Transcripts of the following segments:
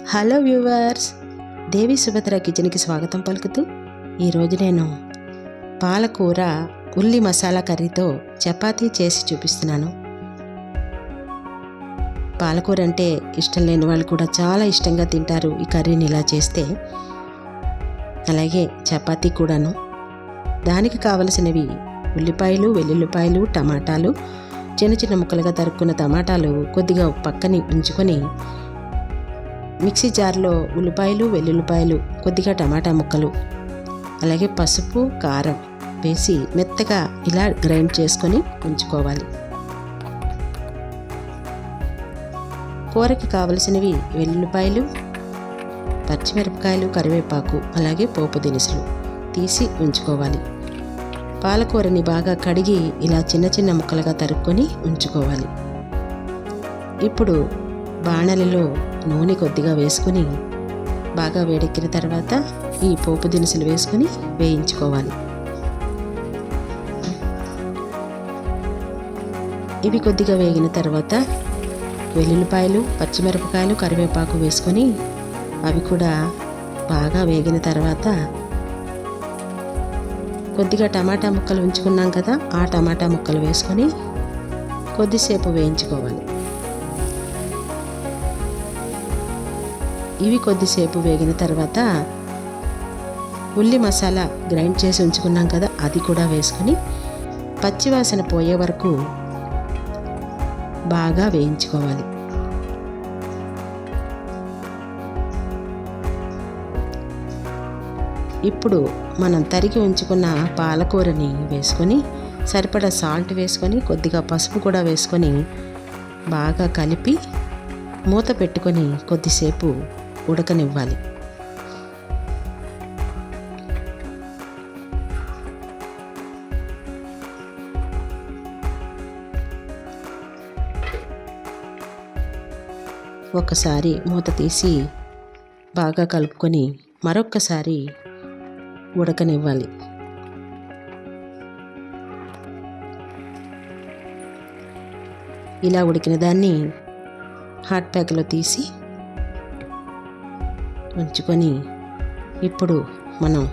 Hello viewers, దేవి సుభద్ర కిచెన్కి స్వాగతం పలుకుతూ ఈరోజు నేను పాలకూర ఉల్లి మసాలా కర్రీతో చపాతీ చేసి చూపిస్తున్నాను. పాలకూర అంటే ఇష్టం లేని వాళ్ళు కూడా చాలా ఇష్టంగా తింటారు ఈ కర్రీని ఇలా చేస్తే. అలాగే చపాతీ కూడాను. దానికి కావలసినవి ఉల్లిపాయలు, వెల్లుల్లిపాయలు, టమాటాలు, చిన్న చిన్న ముక్కలుగా తరుక్కున్న టమాటాలు కొద్దిగా పక్కని ఉంచుకొని మిక్సీ జార్లో ఉల్లిపాయలు, వెల్లుల్లిపాయలు, కొద్దిగా టమాటా ముక్కలు, అలాగే పసుపు, కారం వేసి మెత్తగా ఇలా గ్రైండ్ చేసుకొని ఉంచుకోవాలి. కూరకి కావలసినవి వెల్లుల్లిపాయలు, పచ్చిమిరపకాయలు, కరివేపాకు, అలాగే పోపు దినుసులు తీసి ఉంచుకోవాలి. పాలకూరని బాగా కడిగి ఇలా చిన్న చిన్న ముక్కలుగా తరుక్కొని ఉంచుకోవాలి. ఇప్పుడు బాణలిలో నూనె కొద్దిగా వేసుకుని బాగా వేడెక్కిన తర్వాత ఈ పోపు దినుసులు వేసుకుని వేయించుకోవాలి. ఇవి కొద్దిగా వేగిన తర్వాత వెల్లుల్లిపాయలు, పచ్చిమిరపకాయలు, కరివేపాకు వేసుకొని అవి కూడా బాగా వేగిన తర్వాత కొద్దిగా టమాటా ముక్కలు ఉంచుకున్నాం కదా, ఆ టమాటా ముక్కలు వేసుకొని కొద్దిసేపు వేయించుకోవాలి. ఇవి కొద్దిసేపు వేగిన తర్వాత ఉల్లి మసాలా గ్రైండ్ చేసి ఉంచుకున్నాం కదా, అది కూడా వేసుకొని పచ్చివాసన పోయే వరకు బాగా వేయించుకోవాలి. ఇప్పుడు మనం తరిగి ఉంచుకున్న పాలకూరని వేసుకొని సరిపడా సాల్ట్ వేసుకొని కొద్దిగా పసుపు కూడా వేసుకొని బాగా కలిపి మూత పెట్టుకొని కొద్దిసేపు ఉడకనివ్వాలి. ఒకసారి మూత తీసి బాగా కలుపుకొని మరొక్కసారి ఉడకనివ్వాలి. ఇలా ఉడికిన దాన్ని హాట్ ప్యాక్లో తీసి ఉంచుకొని ఇప్పుడు మనం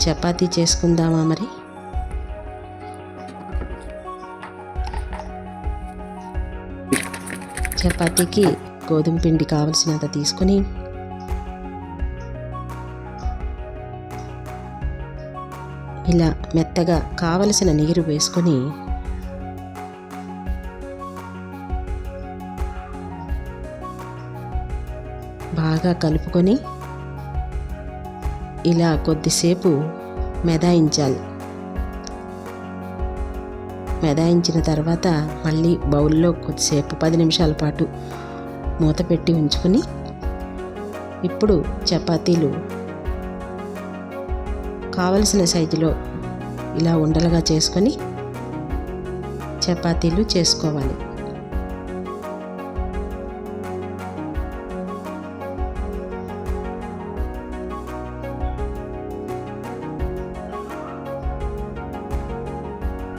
చపాతీ చేసుకుందామా మరి. చపాతీకి గోధుమ పిండి కావలసినంత తీసుకొని ఇలా మెత్తగా కావలసిన నీరు వేసుకొని బాగా కలుపుకొని ఇలా కొద్దిసేపు మెదాయించాలి. మెదాయించిన తర్వాత మళ్ళీ బౌల్లో కొద్దిసేపు 10 నిమిషాల పాటు మూత పెట్టి ఉంచుకొని ఇప్పుడు చపాతీలు కావలసిన సైజులో ఇలా ఉండలుగా చేసుకొని చపాతీలు చేసుకోవాలి.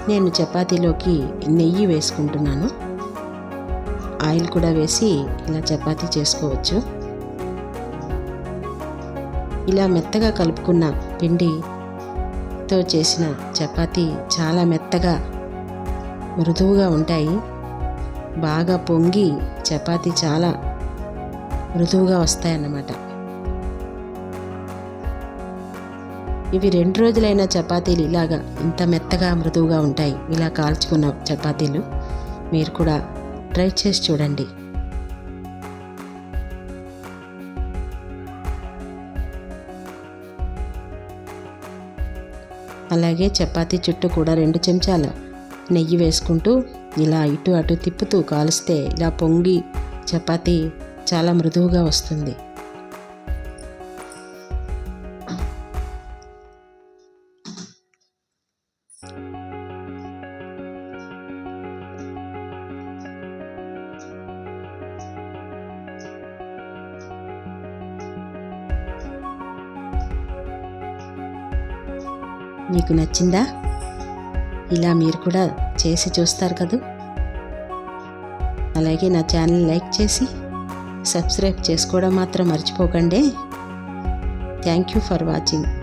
నేను చపాతీలోకి నెయ్యి వేసుకుంటున్నాను. ఆయిల్ కూడా వేసి ఇలా చపాతీ చేసుకోవచ్చు. ఇలా మెత్తగా కలుపుకున్న పిండితో చేసిన చపాతీ చాలా మెత్తగా మృదువుగా ఉంటాయి. బాగా పొంగి చపాతీ చాలా మృదువుగా వస్తాయన్నమాట. ఇవి 2 రోజులైన చపాతీలు ఇలాగా ఇంత మెత్తగా మృదువుగా ఉంటాయి. ఇలా కాల్చుకున్న చపాతీలు మీరు కూడా ట్రై చేసి చూడండి. అలాగే చపాతీ చుట్టూ కూడా 2 చెంచాల నెయ్యి వేసుకుంటూ ఇలా ఇటు అటు తిప్పుతూ కాలుస్తే ఇలా పొంగి చపాతీ చాలా మృదువుగా వస్తుంది. మీకు నచ్చిందా? ఇలా మీరు కూడా చేసి చూస్తారు కదా. అలాగే నా ఛానల్ లైక్ చేసి సబ్స్క్రైబ్ చేసుకోవడం మాత్రం మర్చిపోకండి. Thank you for watching.